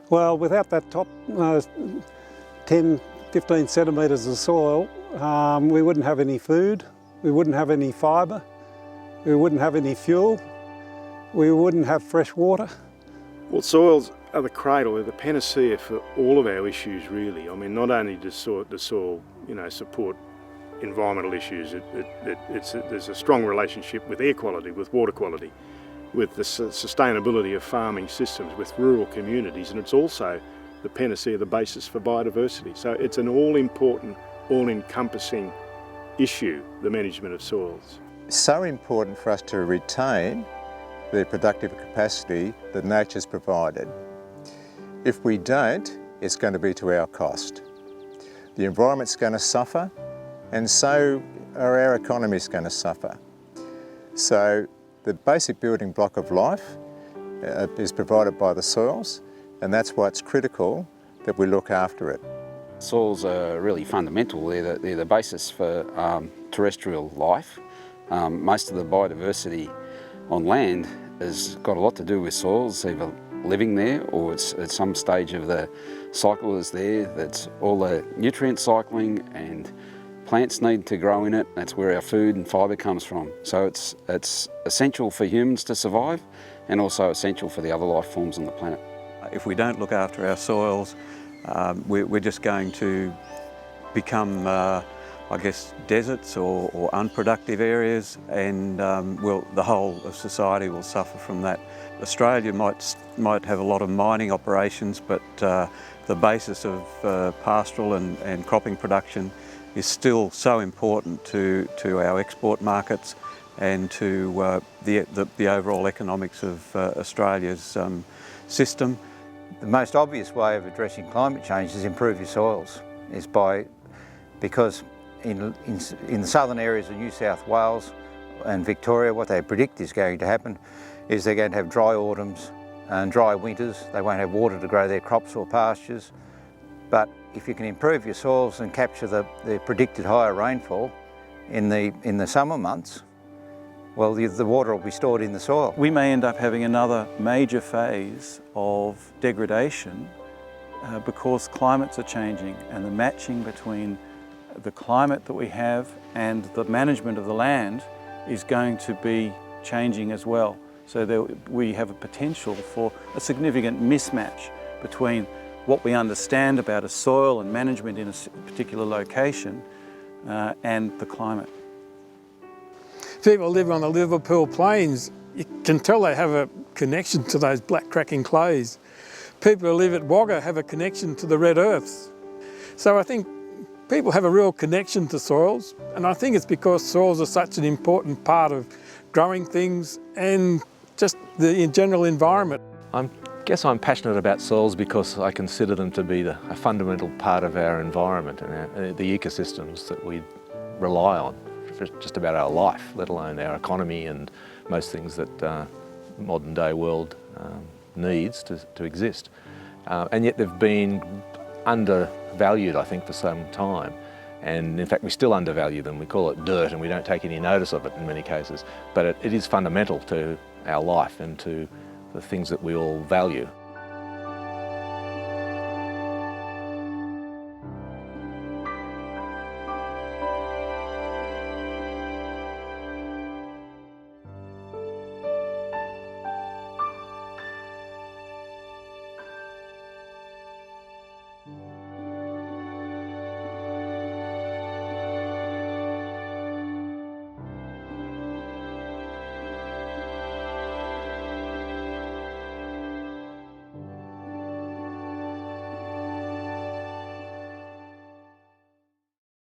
Well, without that top 10, 15 centimetres of soil, we wouldn't have any food, we wouldn't have any fibre, we wouldn't have any fuel, we wouldn't have fresh water. Well, soils are the cradle, they're the panacea for all of our issues really. I mean, not only does the soil support environmental issues, there's a strong relationship with air quality, with water quality, with the sustainability of farming systems, with rural communities, and it's also the panacea, the basis for biodiversity. So it's an all-important, all-encompassing issue, the management of soils. So important for us to retain the productive capacity that nature's provided. If we don't, it's going to be to our cost. The environment's going to suffer, and so are our economy's going to suffer. So the basic building block of life is provided by the soils, and that's why it's critical that we look after it. Soils are really fundamental. They're the basis for terrestrial life. Most of the biodiversity on land has got a lot to do with soils, either living there or it's at some stage of the cycle is there. That's all the nutrient cycling, and plants need to grow in it. That's where our food and fibre comes from. So it's essential for humans to survive, and also essential for the other life forms on the planet. If we don't look after our soils, we're just going to become, I guess, deserts or unproductive areas, and the whole of society will suffer from that. Australia might have a lot of mining operations, but the basis of pastoral and cropping production is still so important to our export markets and to the overall economics of Australia's system. The most obvious way of addressing climate change is improve your soils, because in the southern areas of New South Wales and Victoria, what they predict is going to happen is they're going to have dry autumns and dry winters. They won't have water to grow their crops or pastures. But if you can improve your soils and capture the predicted higher rainfall in the summer months, well, the water will be stored in the soil. We may end up having another major phase of degradation because climates are changing, and the matching between the climate that we have and the management of the land is going to be changing as well. So we have a potential for a significant mismatch between what we understand about a soil and management in a particular location and the climate. People live on the Liverpool Plains, you can tell they have a connection to those black cracking clays. People who live at Wagga have a connection to the red earths. So I think people have a real connection to soils, and I think it's because soils are such an important part of growing things and just the general environment. I guess I'm passionate about soils because I consider them to be a fundamental part of our environment and the ecosystems that we rely on for just about our life, let alone our economy and most things that the modern day world needs to exist. And yet they've been undervalued, I think, for some time. And in fact, we still undervalue them. We call it dirt and we don't take any notice of it in many cases. But it is fundamental to our life and to the things that we all value.